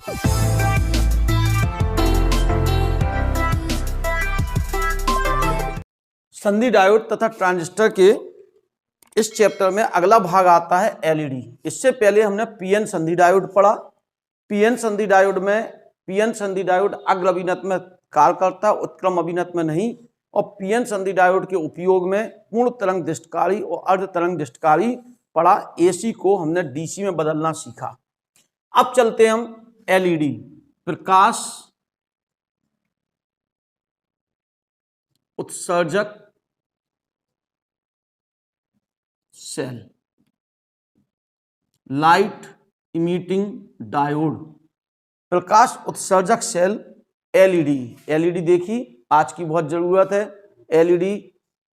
संधि डायोड तथा ट्रांजिस्टर के इस चैप्टर में अगला भाग आता है एलईडी। इससे पहले हमने पीएन संधि डायोड पढ़ा। पीएन संधि डायोड में पीएन संधि डायोड अग्र अभिनत में कार्य करता है, उत्क्रम अभिनत में नहीं। और पीएन संधि डायोड के उपयोग में पूर्ण तरंग दृष्टकारी और अर्ध तरंग दृष्टकारी पढ़ा। एसी को हमने डीसी में बदलना सीखा। अब चलते हम एलईडी, प्रकाश उत्सर्जक सेल, लाइट इमिटिंग डायोड, प्रकाश उत्सर्जक सेल एलईडी। एलईडी देखी आज की बहुत जरूरत है। एलईडी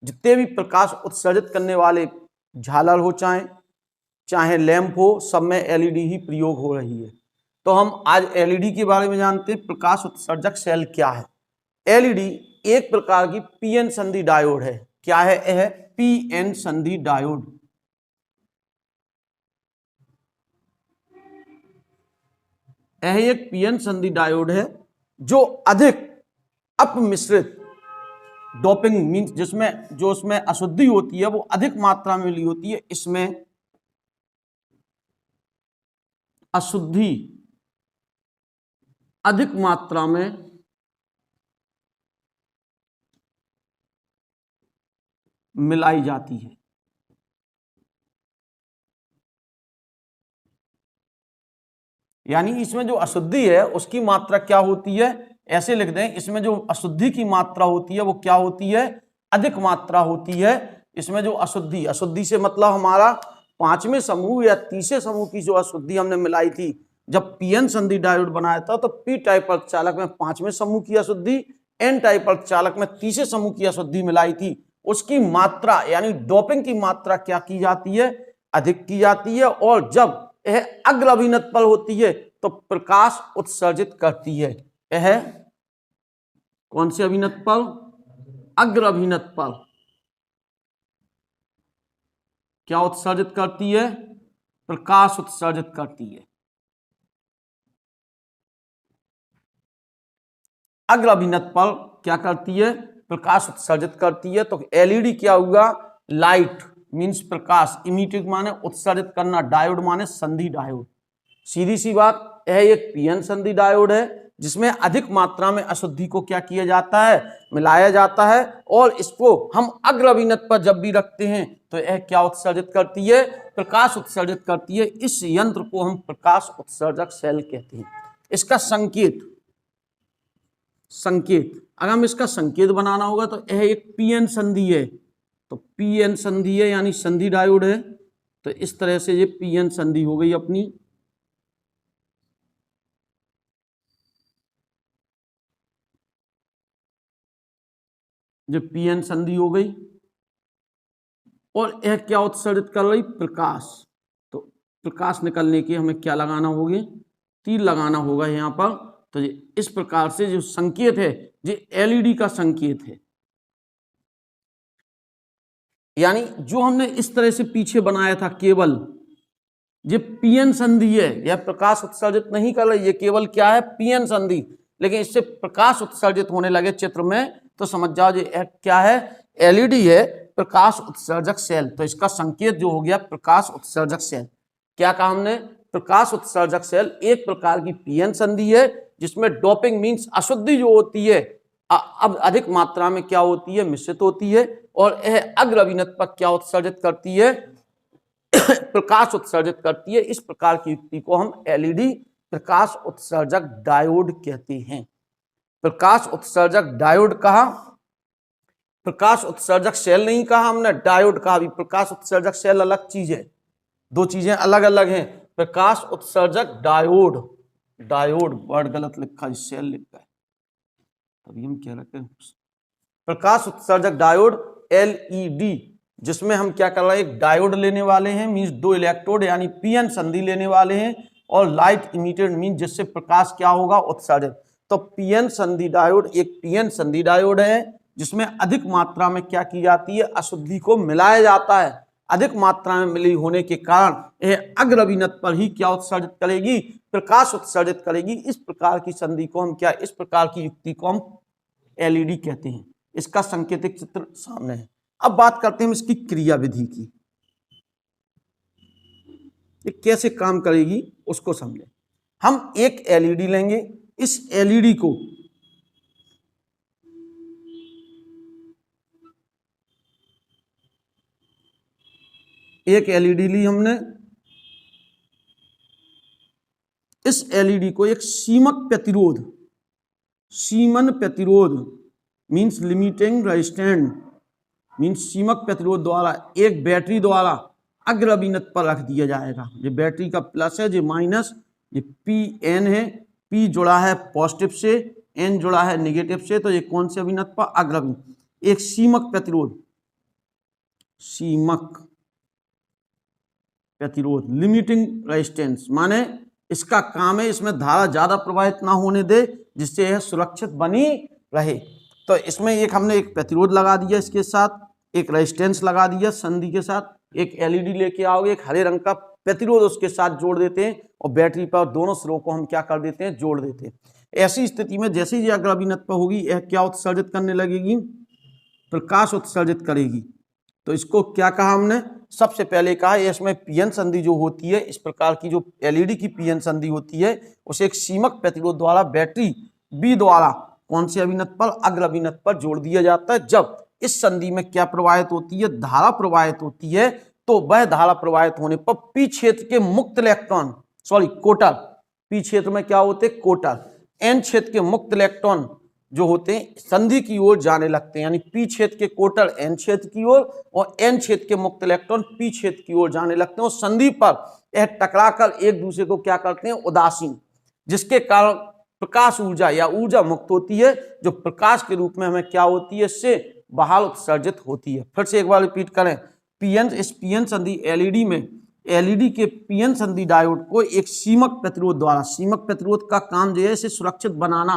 जितने भी प्रकाश उत्सर्जित करने वाले झालर हो चाहे लैंप हो, सब में एलईडी ही प्रयोग हो रही है। तो हम आज एलईडी के बारे में जानते हैं। प्रकाश उत्सर्जक सेल क्या है? एलईडी एक प्रकार की पीएन संधि डायोड है। क्या है यह? पीएन संधि डायोड। यह एक पीएन संधि डायोड है जो अधिक अपमिश्रित डोपिंग मीन्स जिसमें जो उसमें अशुद्धि होती है वो अधिक मात्रा में मिली होती है। इसमें अशुद्धि अधिक मात्रा में मिलाई जाती है। यानी इसमें जो अशुद्धि है उसकी मात्रा क्या होती है? ऐसे लिख दें, इसमें जो अशुद्धि की मात्रा होती है वो क्या होती है? अधिक मात्रा होती है। इसमें जो अशुद्धि से मतलब हमारा पांचवें समूह या तीसरे समूह की जो अशुद्धि हमने मिलाई थी जब पीएन संधि डायोड बनाया था, तो पी टाइप अर्धचालक में पांचवें समूह की अशुद्धि, एन टाइप अर्धचालक में तीसरे समूह की अशुद्धि मिलाई थी। उसकी मात्रा यानी डोपिंग की मात्रा क्या की जाती है? अधिक की जाती है। और जब यह अग्र अभिनत पर होती है तो प्रकाश उत्सर्जित करती है। यह कौन से अभिनत पर? अग्र अभिनत पर क्या उत्सर्जित करती है? प्रकाश उत्सर्जित करती है। अग्र अभिनत पर क्या करती है? प्रकाश उत्सर्जित करती है। तो एलईडी क्या हुआ? लाइट मीन्स प्रकाश, इमिटिंग माने उत्सर्जित करना, डायोड माने संधि डायोड। सीधी सी बात, यह एक पीएन संधि डायोड है जिसमें अधिक मात्रा में अशुद्धि को क्या किया जाता है? मिलाया जाता है। और इसको हम अग्र अभिनत पर जब भी रखते हैं तो यह क्या उत्सर्जित करती है? प्रकाश उत्सर्जित करती है। इस यंत्र को हम प्रकाश उत्सर्जक सेल कहते हैं। इसका संकेत अगर हम इसका संकेत बनाना होगा तो यह एक पीएन संधि है। तो पीएन संधि है यानी संधि डायोड है। तो इस तरह से ये पीएन संधि हो गई अपनी। जो पीएन संधि हो गई और यह क्या उत्सर्जित कर रही? प्रकाश। तो प्रकाश निकलने के हमें क्या लगाना होगा? तीर लगाना होगा यहाँ पर। तो इस प्रकार से जो संकेत है ये एलईडी का संकेत है। यानी जो हमने इस तरह से पीछे बनाया था केवल, ये पीएन संधि है, यह प्रकाश उत्सर्जित नहीं कर रही, ये केवल क्या है? पीएन संधि। लेकिन इससे प्रकाश उत्सर्जित होने लगे चित्र में तो समझ जाओ ये क्या है? एलईडी है, प्रकाश उत्सर्जक सेल। तो इसका संकेत जो हो गया प्रकाश उत्सर्जक सेल। क्या कहा हमने? प्रकाश उत्सर्जक सेल एक प्रकार की पीएन संधि है जिसमें डोपिंग मीन्स अशुद्धि जो होती है अब अधिक मात्रा में क्या होती है? मिश्रित होती है। और यह अग्र अभिनत पर क्या उत्सर्जित करती है? प्रकाश उत्सर्जित करती है। इस प्रकार की युक्ति को हम एलईडी प्रकाश उत्सर्जक डायोड कहते हैं। प्रकाश उत्सर्जक डायोड कहा, प्रकाश उत्सर्जक सेल नहीं कहा हमने, डायोड कहा भी। प्रकाश उत्सर्जक सेल अलग चीज है, दो चीजें अलग अलग हैं। प्रकाश उत्सर्जक डायोड, डायोड वर्ड गलत लिखा, सेल लिखा है तभी हम क्या रखते हैं? प्रकाश उत्सर्जक डायोड एलईडी, जिसमें हम क्या कर रहे हैं? एक डायोड लेने वाले हैं मीन्स दो इलेक्ट्रोड यानी पीएन संधि लेने वाले हैं। और लाइट इमिटेड मीन्स जिससे प्रकाश क्या होगा? उत्सर्जित। तो पीएन संधि डायोड एक पीएन संधि डायोड है जिसमें अधिक मात्रा में क्या की जाती है? अशुद्धि को मिलाया जाता है। अधिक मात्रा में मिली होने के कारण यह अग्र अभिनत पर ही क्या उत्सर्जित करेगी? प्रकाश उत्सर्जित करेगी। इस प्रकार की संधि को हम क्या, इस प्रकार की युक्ति को हम एलईडी कहते हैं। इसका संकेतिक चित्र सामने है। अब बात करते हैं इसकी क्रिया विधि की, ये कैसे काम करेगी उसको समझें। हम एक एलईडी लेंगे, इस एलईडी को एक एलईडी ली हमने, इस एलईडी को एक सीमक प्रतिरोध, सीमन प्रतिरोध मीन्स लिमिटिंग रेजिस्टेंस मीन्स सीमक प्रतिरोध द्वारा एक बैटरी द्वारा अग्र अभिनत पर रख दिया जाएगा। ये बैटरी का प्लस है, ये माइनस, ये पी एन है, पी जुड़ा है पॉजिटिव से, एन जुड़ा है नेगेटिव से, तो ये कौन से अभिनत पर, अग्र अभिनत। एक सीमक प्रतिरोध, सीमक प्रतिरोध लिमिटिंग रेजिस्टेंस माने इसका काम है इसमें धारा ज्यादा प्रवाहित ना होने दे, जिससे यह सुरक्षित बनी रहे। तो इसमें एक हमने एक प्रतिरोध लगा दिया, इसके साथ एक रेजिस्टेंस लगा दिया संधि के साथ। एक एलईडी लेके आओगे, एक हरे रंग का प्रतिरोध उसके साथ जोड़ देते हैं और बैटरी पर दोनों सिरों को हम क्या कर देते हैं, जोड़ देते हैं। ऐसी स्थिति में जैसे ही अग्र अभिनत पर होगी, यह क्या उत्सर्जित करने लगेगी, प्रकाश उत्सर्जित करेगी। तो इसको क्या कहा हमने, सबसे पहले कहा इसमें पीएन संधि जो होती है, इस प्रकार की जो एलईडी की पीएन संधि होती है, उसे एक सीमक प्रतिरोध द्वारा बैटरी बी द्वारा कौन से अभिनत पर, अग्र अभिनत पर जोड़ दिया जाता है। जब इस संधि में क्या प्रवाहित होती है, धारा प्रवाहित होती है, तो वह धारा प्रवाहित होने पर पी क्षेत्र के मुक्त इलेक्ट्रॉन, सॉरी कोटर, पी क्षेत्र में क्या होते हैं, कोटर, एन क्षेत्र के मुक्त इलेक्ट्रॉन जो होते हैं संधि की ओर जाने लगते हैं। यानी पी क्षेत्र के कोटर एन क्षेत्र की ओर और एन क्षेत्र के मुक्त इलेक्ट्रॉन पी क्षेत्र की ओर जाने लगते हैं और संधि पर यह टकराकर एक दूसरे को क्या करते हैं, उदासीन, जिसके कारण प्रकाश ऊर्जा या ऊर्जा मुक्त होती है, जो प्रकाश के रूप में हमें क्या होती है, इससे बाहर उत्सर्जित होती है। फिर से एक बार रिपीट करें, पीएन, इस पीएन संधि एलईडी में, एलईडी के पीएन संधि डायोड को एक सीमक प्रतिरोध द्वारा, सीमक प्रतिरोध का काम जो है इसे सुरक्षित बनाना।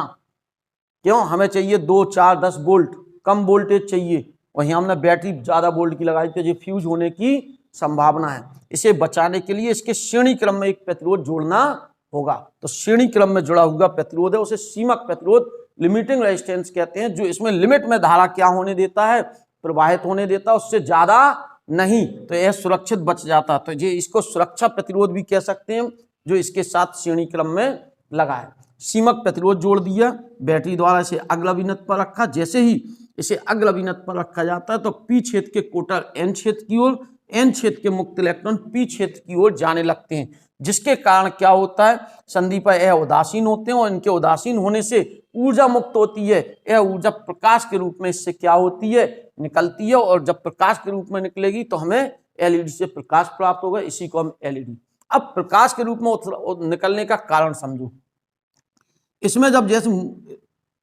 क्यों, हमें चाहिए 2, 4, 10 वोल्ट, कम वोल्टेज चाहिए, वहीं हमने बैटरी ज्यादा वोल्ट की लगाई तो ये फ्यूज होने की संभावना है। इसे बचाने के लिए इसके श्रेणी क्रम में एक प्रतिरोध जोड़ना होगा। तो श्रेणी क्रम में जुड़ा हुआ प्रतिरोध है, उसे सीमक प्रतिरोध लिमिटिंग रेजिस्टेंस कहते हैं, जो इसमें लिमिट में धारा क्या होने देता है, प्रवाहित होने देता है, उससे ज्यादा नहीं, तो यह सुरक्षित बच जाता। तो ये इसको सुरक्षा प्रतिरोध भी कह सकते हैं, जो इसके साथ श्रेणी क्रम में लगा है। सीमक प्रतिरोध जोड़ दिया, बैटरी द्वारा इसे अग्र अभिनत पर रखा। जैसे ही इसे अग्र अभिनत पर रखा जाता है तो पी क्षेत्र के कोटर एन क्षेत्र की ओर, एन क्षेत्र के मुक्त इलेक्ट्रॉन पी क्षेत्र की ओर जाने लगते हैं, जिसके कारण क्या होता है, संधि पर यह उदासीन होते हैं और इनके उदासीन होने से ऊर्जा मुक्त होती है। यह ऊर्जा प्रकाश के रूप में इससे क्या होती है, निकलती है, और जब प्रकाश के रूप में निकलेगी तो हमें एलईडी से प्रकाश प्राप्त होगा, इसी को हम एलईडी। अब प्रकाश के रूप में निकलने का कारण समझो। इसमें जब जैसे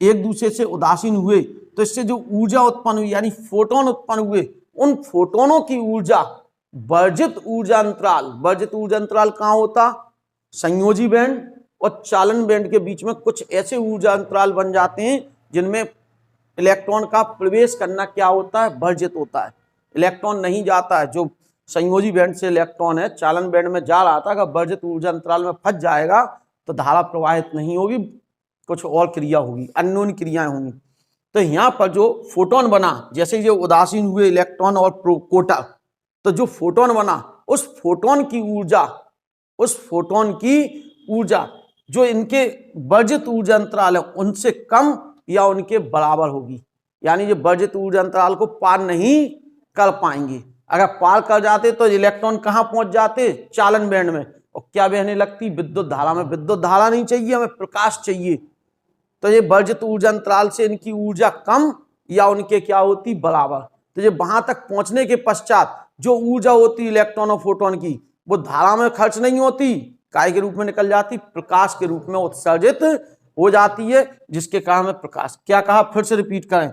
एक दूसरे से उदासीन हुए तो इससे जो ऊर्जा उत्पन्न हुई, यानी फोटोन उत्पन्न हुए, उन फोटोनों की ऊर्जा वर्जित ऊर्जा अंतराल, वर्जित ऊर्जा अंतराल कहाँ होता, संयोजी बैंड और चालन बैंड के बीच में कुछ ऐसे ऊर्जा अंतराल बन जाते हैं जिनमें इलेक्ट्रॉन का प्रवेश करना क्या होता है, वर्जित होता है, इलेक्ट्रॉन नहीं जाता है। जो संयोजी बैंड से इलेक्ट्रॉन है चालन बैंड में जा रहा था, अगर वर्जित ऊर्जा अंतराल में फंस जाएगा तो धारा प्रवाहित नहीं होगी, कुछ और क्रिया होगी, अननोन क्रियाएं होंगी। तो यहाँ पर जो फोटोन बना, जैसे जो उदासीन हुए इलेक्ट्रॉन और कोटर, तो जो फोटोन बना उस फोटोन की ऊर्जा, उस फोटोन की ऊर्जा जो इनके वर्जित ऊर्जा अंतराल है उनसे कम या उनके बराबर होगी। यानी जो वर्जित ऊर्जा अंतराल को पार नहीं कर पाएंगे। अगर पार कर जाते तो इलेक्ट्रॉन कहाँ पहुंच जाते, चालन बैंड में, और क्या बहने लगती, विद्युत धारा में। विद्युत धारा नहीं चाहिए, हमें प्रकाश चाहिए। तो ये वर्जित ऊर्जा अंतराल से इनकी ऊर्जा कम या उनके क्या होती, बराबर। तो ये वहां तक पहुंचने के पश्चात जो ऊर्जा होती इलेक्ट्रॉन और फोटोन की, वो धारा में खर्च नहीं होती, काय के रूप में निकल जाती, प्रकाश के रूप में उत्सर्जित हो जाती है, जिसके कारण में प्रकाश। क्या कहा, फिर से रिपीट करें,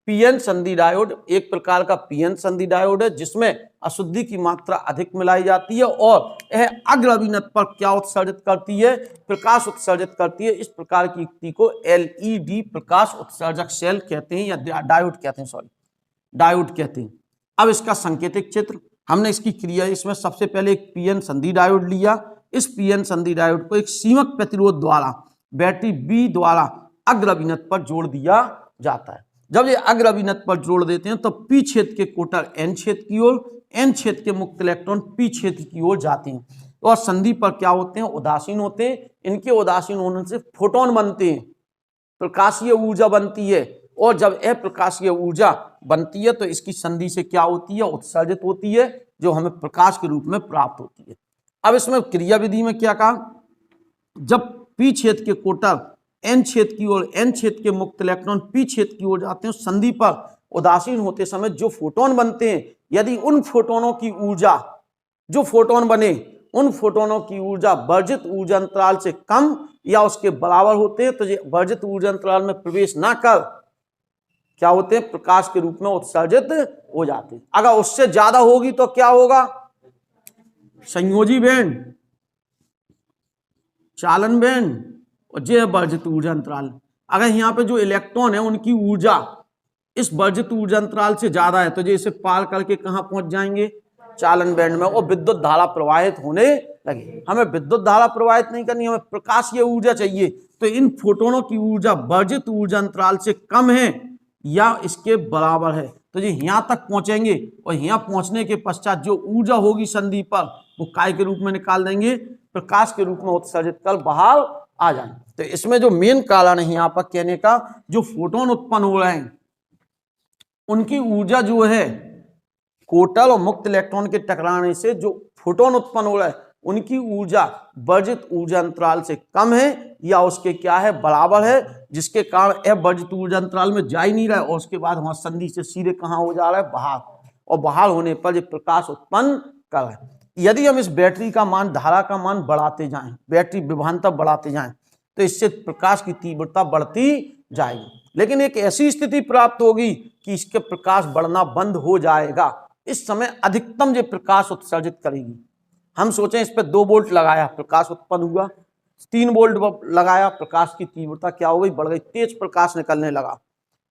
पीएन संधि डायोड एक प्रकार का पीएन संधि डायोड है जिसमें अशुद्धि की मात्रा अधिक मिलाई जाती है और यह अग्र अभिनत पर क्या उत्सर्जित करती है, प्रकाश उत्सर्जित करती है। इस प्रकार की युक्ति को एलईडी प्रकाश उत्सर्जक सेल कहते हैं, या डायोड कहते हैं, सॉरी डायोड कहते हैं। अब इसका संकेतिक चित्र, हमने इसकी क्रिया, इसमें सबसे पहले एक पीएन संधि डायोड लिया, इस पीएन संधि डायोड को एक सीमित प्रतिरोध द्वारा बैटरी बी द्वारा अग्र अभिनत पर जोड़ दिया जाता है। जब ये अग्र अभिनत पर जोड़ देते हैं तो पी क्षेत्र के कोटर एन क्षेत्र की ओर, एन क्षेत्र के मुक्त इलेक्ट्रॉन पी क्षेत्र की ओर जाते हैं और संधि पर क्या होते हैं, उदासीन होते हैं। इनके उदासीन होने से फोटोन बनते हैं, प्रकाशीय ऊर्जा बनती है, और जब अप्रकाशीय ऊर्जा बनती है तो इसकी संधि से क्या होती है, उत्सर्जित होती है, जो हमें प्रकाश के रूप में प्राप्त होती है। अब इसमें क्रिया विधि में क्या कहा, जब पी क्षेत्र के कोटर एन क्षेत्र की ओर, एन क्षेत्र के मुक्त इलेक्ट्रॉन पी क्षेत्र की ओर जाते हैं, संधि पर उदासीन होते समय जो फोटोन बनते हैं, यदि उन फोटोनों की ऊर्जा, जो फोटोन बने उन फोटोनों की ऊर्जा वर्जित ऊर्जा अंतराल से कम या उसके बराबर होते हैं, तो ये वर्जित ऊर्जा अंतराल में प्रवेश ना कर क्या होते हैं, प्रकाश के रूप में उत्सर्जित हो जाते हैं। अगर उससे ज्यादा होगी तो क्या होगा, संयोजी बैंड, चालन बैंड और जे वर्जित ऊर्जा अंतराल। अगर यहाँ पे जो इलेक्ट्रॉन है उनकी ऊर्जा इस वर्जित ऊर्जा अंतराल से ज्यादा है तो जो इसे पार करके कहाँ पहुंच जाएंगे, चालन बैंड में, और विद्युत धारा प्रवाहित होने लगे। हमें विद्युत धारा प्रवाहित नहीं करनी, हमें प्रकाशीय ऊर्जा चाहिए। तो इन फोटोनों की ऊर्जा वर्जित ऊर्जा अंतराल से कम है या इसके बराबर है, तो ये यहाँ तक पहुंचेंगे और यहाँ पहुंचने के पश्चात जो ऊर्जा होगी संधि पर वो काय के रूप में निकाल देंगे, प्रकाश के रूप में उत्सर्जित कर बाहर आ जाएंगे। तो इसमें जो मेन कारण है यहाँ पर कहने का, जो फोटोन उत्पन्न हो रहे हैं उनकी ऊर्जा जो है कोटर और मुक्त इलेक्ट्रॉन के टकराने से जो फोटोन उत्पन्न हो रहा है उनकी ऊर्जा वर्जित ऊर्जा अंतराल से कम है या उसके क्या है, बराबर है, जिसके कारण वर्जित ऊर्जा अंतराल में जा ही नहीं रहा है और उसके बाद वहां संधि से सीधे कहाँ हो जा रहा है, बाहर, और बाहर होने पर ये प्रकाश उत्पन्न कर रहा है। यदि हम इस बैटरी का मान, धारा का मान बढ़ाते जाएं, बैटरी विभवांतर बढ़ाते जाएं, तो इससे प्रकाश की तीव्रता बढ़ती जाएगी। लेकिन एक ऐसी स्थिति प्राप्त होगी कि इसके प्रकाश बढ़ना बंद हो जाएगा। इस समय अधिकतम ये प्रकाश उत्सर्जित करेगी। हम सोचें इस पर 2 वोल्ट लगाया, प्रकाश उत्पन्न हुआ, 3 वोल्ट लगाया, प्रकाश की तीव्रता क्या हो गई, बढ़ गई, तेज प्रकाश निकलने लगा,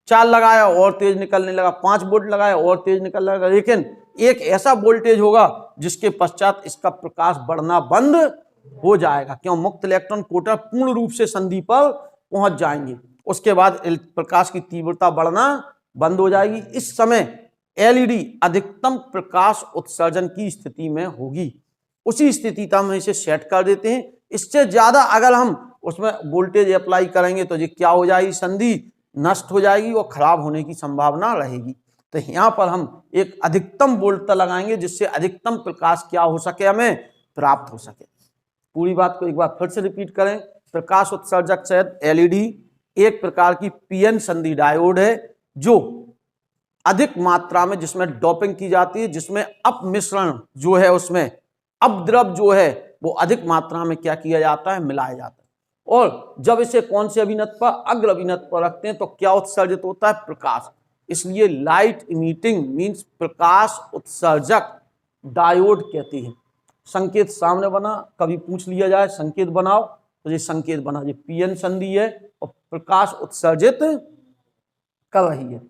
4 लगाया और तेज निकलने लगा, 5 वोल्ट लगाया और तेज निकलने लगा। लेकिन एक ऐसा वोल्टेज होगा जिसके पश्चात इसका प्रकाश बढ़ना बंद हो जाएगा। क्यों, मुक्त इलेक्ट्रॉन कोटर पूर्ण रूप से संधि पर पहुंच जाएंगे, उसके बाद प्रकाश की तीव्रता बढ़ना बंद हो जाएगी। इस समय एलईडी अधिकतम प्रकाश उत्सर्जन की स्थिति में होगी। उसी स्थिति तक हम इसे सेट कर देते हैं। इससे ज्यादा अगर हम उसमें वोल्टेज अप्लाई करेंगे तो ये क्या हो जाएगी, संधि नष्ट हो जाएगी और खराब होने की संभावना रहेगी। तो यहाँ पर हम एक अधिकतम वोल्ट लगाएंगे जिससे अधिकतम प्रकाश क्या हो सके, हमें प्राप्त हो सके। पूरी बात को एक बार फिर से रिपीट करें। प्रकाश उत्सर्जक शायद एलईडी एक प्रकार की पीएन संधि डायोड है जो अधिक मात्रा में, जिसमें डोपिंग की जाती है, जिसमें अपमिश्रण जो है, उसमें अपद्रव जो है वो अधिक मात्रा में क्या किया जाता है, मिलाया जाता है। और जब इसे कौन से अभिनत पर, अग्र अभिनत पर रखते हैं तो क्या उत्सर्जित होता है, प्रकाश। इसलिए लाइट इमिटिंग मीन्स प्रकाश उत्सर्जक डायोड कहते हैं। संकेत सामने बना, कभी पूछ लिया जाए संकेत बनाओ तो ये संकेत बना, ये पीएन संधि है और प्रकाश उत्सर्जित कर रही है।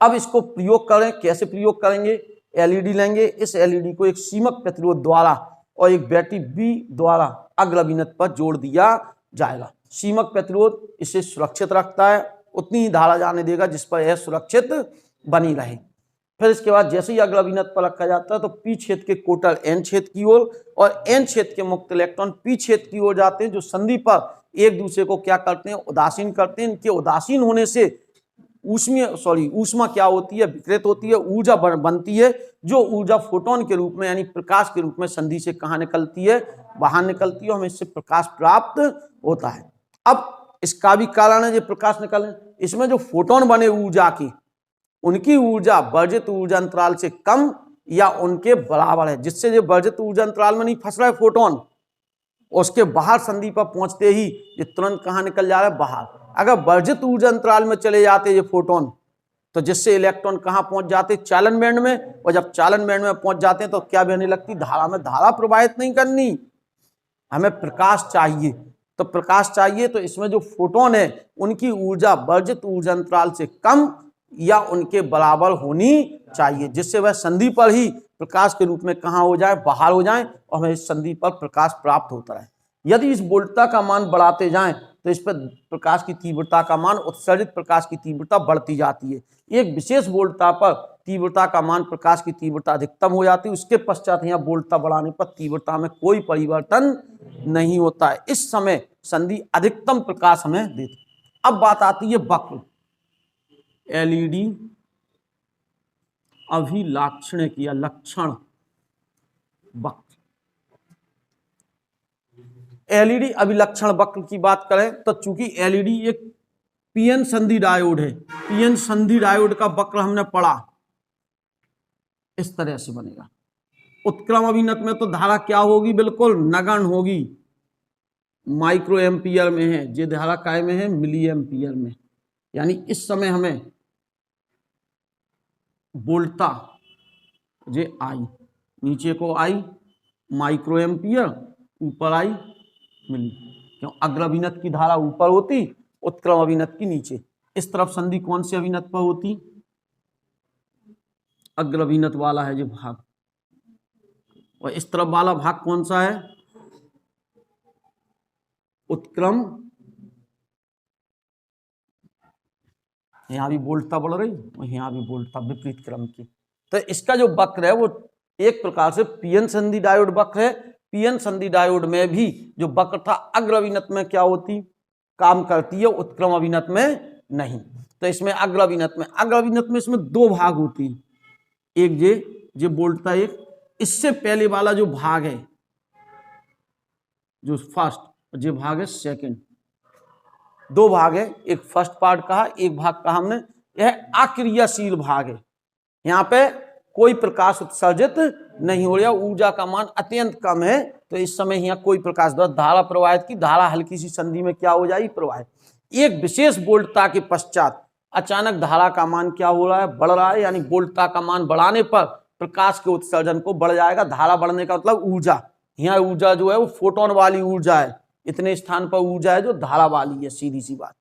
अब इसको प्रयोग करें, कैसे प्रयोग करेंगे, एलईडी लेंगे, इस एलईडी को एक सीमित प्रतिरोध द्वारा और एक बैटरी बी द्वारा अग्र अभिनत पर जोड़ दिया जाएगा। सीमित प्रतिरोध इसे सुरक्षित रखता है, उतनी ही धारा जाने देगा जिस पर यह सुरक्षित बनी रहे। फिर इसके बाद जैसे ही अग्र अभिनत पर रखा जाता है तो पी क्षेत्र के कोटर एन क्षेत्र की ओर और एन क्षेत्र के मुक्त इलेक्ट्रॉन पी क्षेत्र की ओर जाते हैं, जो संधि पर एक दूसरे को क्या करते हैं, उदासीन करते हैं। इनके उदासीन होने से ऊष्मा क्या होती है, विकृत होती है, ऊर्जा बनती है, जो ऊर्जा फोटोन के रूप में यानी प्रकाश के रूप में संधि से कहाँ निकलती है, बाहर निकलती है, हमें इससे प्रकाश प्राप्त होता है। अब इसका भी कारण है जो प्रकाश निकलने, इसमें जो फोटोन बने ऊर्जा की, उनकी ऊर्जा वर्जित ऊर्जा अंतराल से कम या उनके बराबर है, जिससे जो वर्जित ऊर्जा अंतराल में नहीं फंस रहा है फोटोन, उसके बाहर संधि पर पहुंचते ही ये तुरंत कहाँ निकल जा रहा है, बाहर। अगर वर्जित ऊर्जा अंतराल में चले जाते ये फोटोन तो जिससे इलेक्ट्रॉन कहाँ पहुंच जाते, चालन बैंड में, और जब चालन बैंड में पहुंच जाते हैं तो क्या बहने लगती, धारा में। धारा प्रवाहित नहीं करनी, हमें प्रकाश चाहिए। तो प्रकाश चाहिए तो इसमें जो फोटोन है उनकी ऊर्जा वर्जित ऊर्जा अंतराल से कम या उनके बराबर होनी चाहिए, जिससे वह संधि पर ही प्रकाश के रूप में कहाँ हो जाए, बाहर हो जाए और हमें इस संधि पर प्रकाश प्राप्त होता रहे। यदि इस वोल्टता का मान बढ़ाते जाएं तो इस पर प्रकाश की तीव्रता का मान, उत्सर्जित प्रकाश की तीव्रता बढ़ती जाती है। एक विशेष वोल्टता पर तीव्रता का मान, प्रकाश की तीव्रता अधिकतम हो जाती है, उसके पश्चात यहाँ वोल्टता बढ़ाने पर तीव्रता में कोई परिवर्तन नहीं होता है। इस समय संधि अधिकतम प्रकाश हमें देती। अब बात आती है वक्र, एलईडी अभिलाक्षणिक या लक्षण वक्र। एलईडी अभिलक्षण वक्र की बात करें तो चूंकि एलईडी एक पीएन संधि डायोड है, पीएन संधि डायोड का वक्र हमने पढ़ा, इस तरह से बनेगा। उत्क्रम अभिनत में तो धारा क्या होगी, बिल्कुल नगण्य होगी, माइक्रो एम्पियर में है, ये धारा काय में है, मिली एम्पियर में। यानी इस समय हमें वोल्टता जे आई, नीचे को आई माइक्रो एम्पियर, ऊपर आई मिली, क्यों अग्र अभिनत की धारा ऊपर होती, उत्क्रम अभिनत की नीचे। इस तरफ संधि कौन से अभिनत पर होती, अग्र अभिनत वाला है जो भाग, और इस तरफ वाला भाग कौन सा है, उत्क्रम। यहां भी वोल्टता बढ़ रही और यहां भी वोल्टता विपरीत क्रम की। तो इसका जो वक्र है वो एक प्रकार से पीएन संधि डायोड वक्र है। पीएन संधि डायोड में भी जो वक्र था अग्र अभिनत में क्या होती, काम करती है, उत्क्रम अभिनत में नहीं। तो इसमें अग्र अभिनत में इसमें दो भाग होती, एक जे वोल्टता, एक इससे पहले वाला जो भाग है, जो फर्स्ट, जो भाग है सेकंड, दो भाग है, एक फर्स्ट पार्ट कहा, एक भाग कहा हमने, यह अक्रियाशील भाग है। यहाँ पे कोई प्रकाश उत्सर्जित नहीं हो रहा, ऊर्जा का मान अत्यंत कम है, तो इस समय यहाँ कोई प्रकाश, धारा प्रवाहित की, धारा हल्की सी संधि में क्या हो जाएगी, प्रवाहित। एक विशेष वोल्टता के पश्चात अचानक धारा का मान क्या हो रहा है, बढ़ रहा है, यानी वोल्टता का मान बढ़ाने पर प्रकाश के उत्सर्जन को बढ़ जाएगा। धारा बढ़ने का मतलब ऊर्जा, यहाँ ऊर्जा जो है वो फोटोन वाली ऊर्जा है, इतने स्थान पर ऊर्जा है जो धारा वाली है, सीधी सी बात।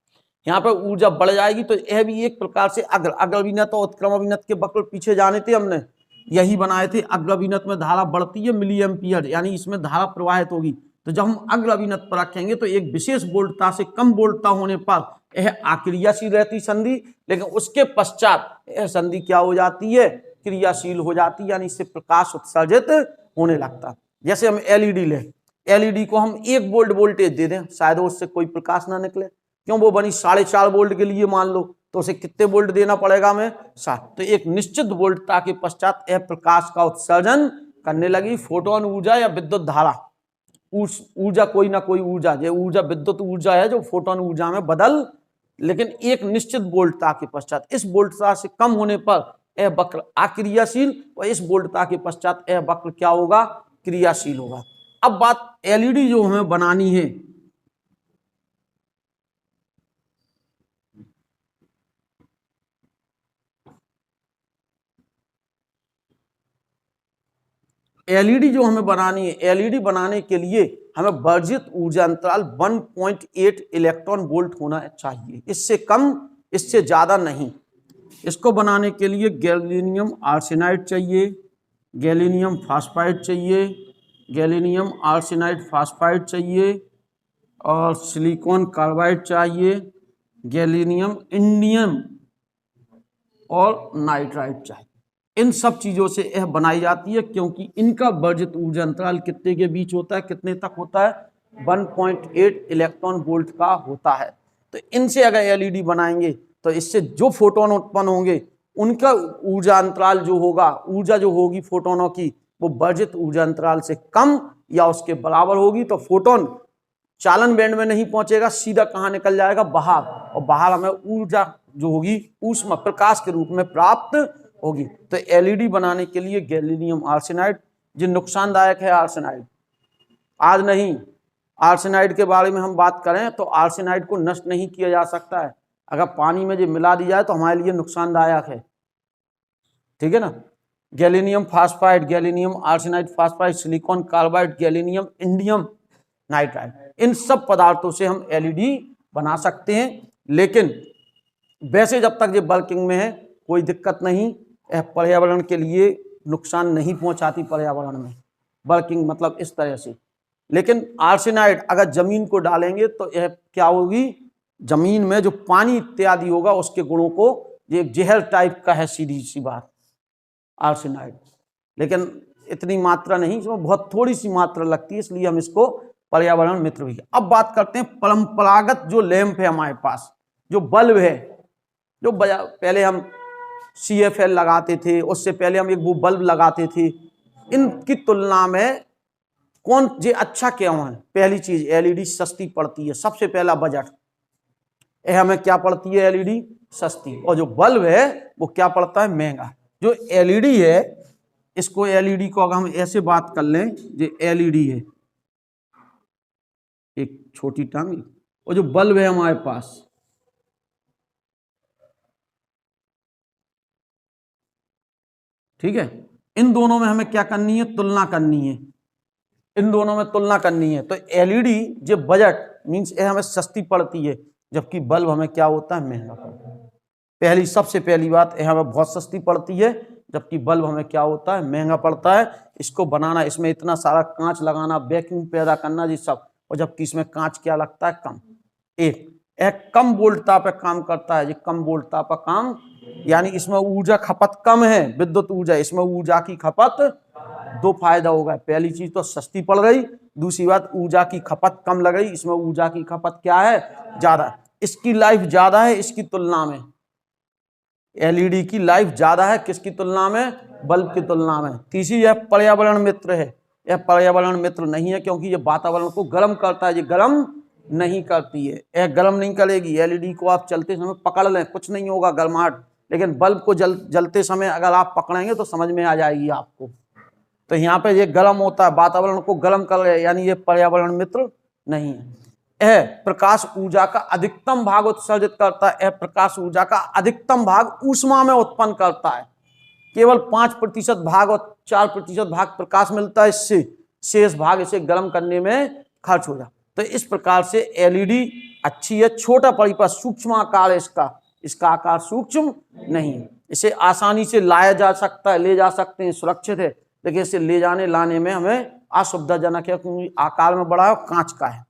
यहाँ पर ऊर्जा बढ़ जाएगी, तो यह भी एक प्रकार से अग्र अभिनत और उत्क्रम अभिनत के वक्र पीछे जाने थे, हमने यही बनाए थे। अग्र अभिनत में धारा बढ़ती है मिली एम्पियर, यानी इसमें धारा प्रवाहित होगी। तो जब हम अग्र अभिनत पर रखेंगे तो एक विशेष वोल्टता से कम वोल्टता होने पर यह अक्रियाशील रहती संधि, लेकिन उसके पश्चात यह संधि क्या हो जाती है, क्रियाशील हो जाती, यानी इससे प्रकाश उत्सर्जित होने लगता। जैसे हम एलईडी लें, एलईडी को हम 1 वोल्ट वोल्टेज दे दें, शायद उससे कोई प्रकाश ना निकले, क्यों, वो बनी 4.5 वोल्ट के लिए मान लो, तो उसे कितने वोल्ट देना पड़ेगा हमें, 7। तो एक निश्चित वोल्टता के पश्चात यह प्रकाश का उत्सर्जन करने लगी। फोटोन ऊर्जा या विद्युत धारा, ऊर्जा कोई ना कोई ऊर्जा, जो ऊर्जा विद्युत ऊर्जा है जो फोटोन ऊर्जा में बदल, लेकिन एक निश्चित वोल्टता के पश्चात, इस वोल्टता से कम होने पर यह वक्र अक्रियाशील, और इस वोल्टता के पश्चात यह वक्र क्या होगा, क्रियाशील होगा। अब बात एलईडी जो हमें बनानी है, एलईडी जो हमें बनानी है, एलईडी बनाने के लिए हमें वर्जित ऊर्जा अंतराल 1.8 इलेक्ट्रॉन वोल्ट होना चाहिए, इससे कम, इससे ज्यादा नहीं। इसको बनाने के लिए गैलिनियम आर्सेनाइड चाहिए, गैलिनियम फास्फाइड चाहिए, गैलिनियम आर्सेनाइड फास्फाइड चाहिए, और सिलिकॉन कार्बाइड चाहिए, गैलिनियम इंडियम और नाइट्राइड चाहिए। इन सब चीजों से यह बनाई जाती है, क्योंकि इनका वर्जित ऊर्जा अंतराल कितने के बीच होता है, कितने तक होता है, 1.8 इलेक्ट्रॉन वोल्ट का होता है। तो इनसे अगर एलईडी बनाएंगे तो इससे जो फोटोन उत्पन्न होंगे उनका ऊर्जा अंतराल जो होगा, ऊर्जा जो होगी फोटोनों की, वो वर्जित ऊर्जा अंतराल से कम या उसके बराबर होगी। तो फोटोन चालन बैंड में नहीं पहुंचेगा, सीधा कहाँ निकल जाएगा, बाहर, और बाहर हमें ऊर्जा जो होगी ऊष्मा प्रकाश के रूप में प्राप्त होगी। तो एलईडी बनाने के लिए गैलिनियम आर्सेनाइड, जो नुकसानदायक है आर्सेनाइड, आज नहीं, आर्सेनाइड के बारे में हम बात करें तो आर्सेनाइड को नष्ट नहीं किया जा सकता है, अगर पानी में जो मिला दी जाए तो हमारे लिए नुकसानदायक है, ठीक है ना। Gallium phosphide, gallium arsenide phosphide, silicon carbide, gallium indium nitride, इन सब पदार्थों से हम एलईडी बना सकते हैं। लेकिन वैसे जब तक ये वर्किंग में है कोई दिक्कत नहीं, पर्यावरण के लिए नुकसान नहीं पहुंचाती पर्यावरण में, वर्किंग मतलब इस तरह से। लेकिन आर्सेनाइड अगर जमीन को डालेंगे तो यह क्या होगी, जमीन में जो पानी इत्यादि होगा उसके गुणों को, ये जहर टाइप का है सीधी सी बात आर्सेनाइड। लेकिन इतनी मात्रा नहीं, इसमें बहुत थोड़ी सी मात्रा लगती है, इसलिए हम इसको पर्यावरण मित्र भी। अब बात करते हैं परंपरागत जो लैंप है हमारे पास, जो बल्ब है, जो पहले हम CFL लगाते थे, उससे पहले हम एक वो बल्ब लगाते थे, इनकी तुलना में कौन जे अच्छा क्यों है? पहली चीज LED सस्ती पड़ती है, सबसे पहला बजट हमें क्या पड़ती है, LED सस्ती, और जो बल्ब है वो क्या पड़ता है, महंगा। जो LED है, इसको LED को अगर हम ऐसे बात कर लें, जो LED है एक छोटी टांग, और जो बल्ब है हमारे पास, ठीक है, इन दोनों में हमें क्या करनी है, तुलना करनी है, इन दोनों में तुलना करनी है। तो LED जो बजट मीन्स ये हमें सस्ती पड़ती है, जबकि बल्ब हमें क्या होता है, महंगा पड़ता है। पहली सबसे पहली बात, ये हमें बहुत सस्ती पड़ती है, जबकि बल्ब हमें क्या होता है, महंगा पड़ता है। इसको बनाना, इसमें इतना सारा कांच लगाना, वैक्यूम पैदा करना, जी सब, और जबकि इसमें कांच क्या लगता है, कम। एक कम वोल्टता पे काम करता है, ये कम वोल्टता पर काम, यानी इसमें ऊर्जा खपत कम है, विद्युत ऊर्जा, इसमें ऊर्जा की खपत, दो फायदा होगा। पहली चीज तो सस्ती पड़ गई, दूसरी बात ऊर्जा की खपत कम लग गई, इसमें ऊर्जा की खपत क्या है, ज्यादा। इसकी लाइफ ज्यादा है इसकी तुलना में, LED की लाइफ ज्यादा है किसकी तुलना में, बल्ब की तुलना में। तीसरी यह पर्यावरण मित्र है, यह पर्यावरण मित्र नहीं है क्योंकि यह वातावरण को गर्म करता है, ये गर्म नहीं करती है, यह गर्म नहीं करेगी। LED को आप चलते समय पकड़ लें, कुछ नहीं होगा गर्माहट, लेकिन बल्ब को जलते समय अगर आप पकड़ेंगे तो समझ में आ जाएगी आपको। तो यहाँ पे ये गर्म होता है, वातावरण को गर्म कर रहे, यानी ये पर्यावरण मित्र नहीं है। यह प्रकाश ऊर्जा का अधिकतम भाग उत्सर्जित करता है, यह प्रकाश ऊर्जा का अधिकतम भाग ऊष्मा में उत्पन्न करता है। केवल 5% भाग और 4% भाग प्रकाश मिलता है, इससे शेष भाग इसे गर्म करने में खर्च हो जाता। तो इस प्रकार से LED अच्छी है, छोटा परिपथ, सूक्ष्म आकार है इसका आकार सूक्ष्म नहीं है, इसे आसानी से लाया जा सकता है, ले जा सकते हैं, सुरक्षित है, लेकिन इसे ले जाने लाने में हमें असुविधाजनक है, क्योंकि आकार में बड़ा है, कांच का है,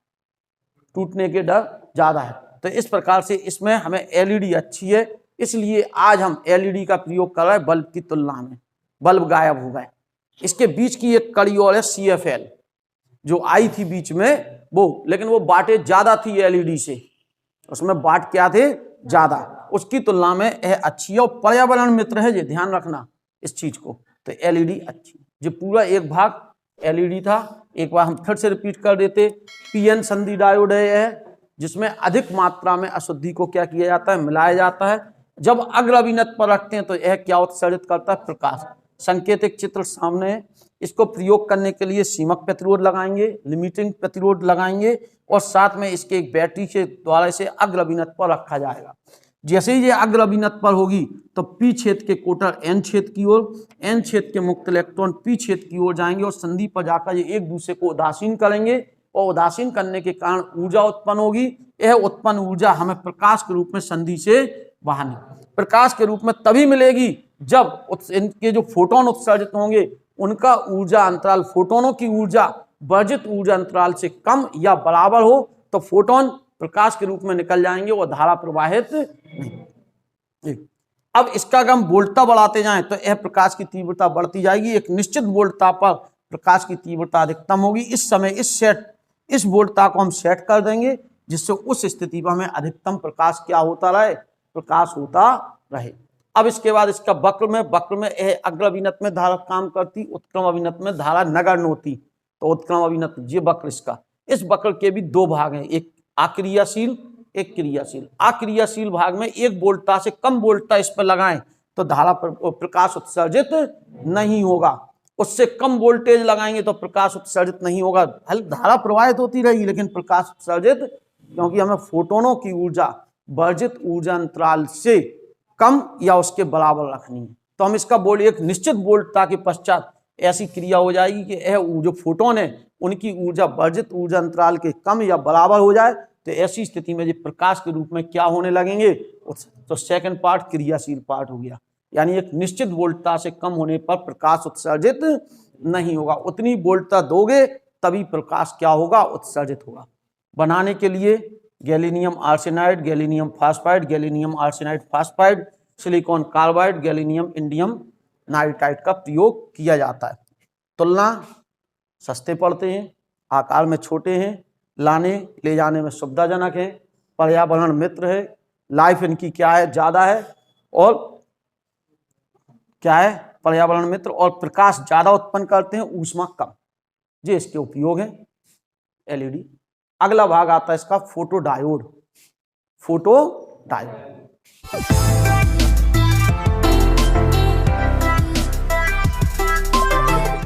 टूटने के डर ज्यादा है। तो इस प्रकार से इसमें हमें LED अच्छी है, इसलिए आज हम LED का प्रयोग कर रहे हैं बल्ब की तुलना में। बल्ब गायब हो गए। इसके बीच की एक कड़ी और है CFL, जो आई थी बीच में वो, लेकिन वो बाटें ज्यादा थी LED से, उसमें बाट क्या थे, ज्यादा, उसकी तुलना में यह अच्छी है और पर्यावरण मित्र है, ये ध्यान रखना इस चीज को। तो LED अच्छी, जो पूरा एक भाग LED था, एक बार हम फिर से रिपीट कर देते, PN संधि डायोड है, जिसमें अधिक मात्रा में अशुद्धि को क्या किया जाता है, मिलाया जाता है। जब अग्र अभिनत पर रखते हैं तो यह क्या उत्सर्जित करता है, प्रकाश। संकेतिक चित्र सामने है, इसको प्रयोग करने के लिए सीमक प्रतिरोध लगाएंगे, लिमिटिंग प्रतिरोध लगाएंगे, और साथ में इसके एक बैटरी के द्वारा इसे अग्र अभिनत पर रखा जाएगा। जैसे ही ये अग्र अभिनत पर होगी तो P क्षेत्र के कोटर N क्षेत्र की ओर, N क्षेत्र के मुक्त इलेक्ट्रॉन P क्षेत्र की ओर जाएंगे और संधि पर जाकर ये एक दूसरे को उदासीन करेंगे, और उदासीन करने के कारण ऊर्जा उत्पन्न होगी। यह उत्पन्न ऊर्जा हमें प्रकाश के रूप में संधि से बाहर प्रकाश के रूप में तभी मिलेगी जब इनके जो फोटोन उत्सर्जित होंगे उनका ऊर्जा अंतराल, फोटोनों की ऊर्जा वर्जित ऊर्जा अंतराल से कम या बराबर हो, तो फोटोन प्रकाश के रूप में निकल जाएंगे और धारा प्रवाहित नहीं। अब इसका अगर हम वोल्टता बढ़ाते जाएं तो यह प्रकाश की तीव्रता बढ़ती जाएगी, एक निश्चित वोल्टता पर प्रकाश की तीव्रता अधिकतम होगी। इस समय इस वोल्टता को हम सेट कर देंगे, जिससे उस स्थिति पर हमें अधिकतम प्रकाश क्या होता रहे, प्रकाश होता रहे। अब इसके बाद इसका वक्र में यह अग्र अभिनत में धारा काम करती, उत्क्रम अभिनत में धारा नगण्य होती। तो उत्क्रम अभिनत ये वक्र इसका, इस वक्र के भी दो भाग हैं, एक अक्रियाशील एक क्रियाशील। अक्रियाशील भाग में एक वोल्टता से कम वोल्टता इस पर लगाएं तो धारा प्रकाश उत्सर्जित नहीं होगा, उससे कम वोल्टेज लगाएंगे तो प्रकाश उत्सर्जित नहीं होगा। धारा प्रवाहित होती रहेगी लेकिन प्रकाश उत्सर्जित, क्योंकि हमें फोटोनों की ऊर्जा वर्जित ऊर्जा अंतराल से कम या उसके बराबर रखनी है। तो हम इसका बोल एक निश्चित वोल्टता के पश्चात ऐसी क्रिया हो जाएगी कि यह जो फोटोन है उनकी ऊर्जा वर्जित ऊर्जा अंतराल के कम या बराबर हो जाए, तो ऐसी स्थिति में जो प्रकाश के रूप में क्या होने लगेंगे, तो सेकंड पार्ट क्रियाशील पार्ट हो गया। यानी एक निश्चित वोल्टता से कम होने पर प्रकाश उत्सर्जित नहीं होगा। उतनी वोल्टता दोगे तभी प्रकाश क्या होगा, उत्सर्जित होगा। बनाने के लिए gallium arsenide, gallium phosphide, gallium arsenide phosphide, silicon carbide, gallium indium nitride का प्रयोग किया जाता है। तुलना, सस्ते पड़ते हैं, आकार में छोटे हैं, लाने ले जाने में सुविधाजनक है, पर्यावरण मित्र है, लाइफ इनकी क्या है, ज़्यादा है, और क्या है, पर्यावरण मित्र, और प्रकाश ज़्यादा उत्पन्न करते हैं, ऊष्मा कम। ये इसके उपयोग हैं एलईडी। अगला भाग आता है इसका फोटो डायोड। Photo diode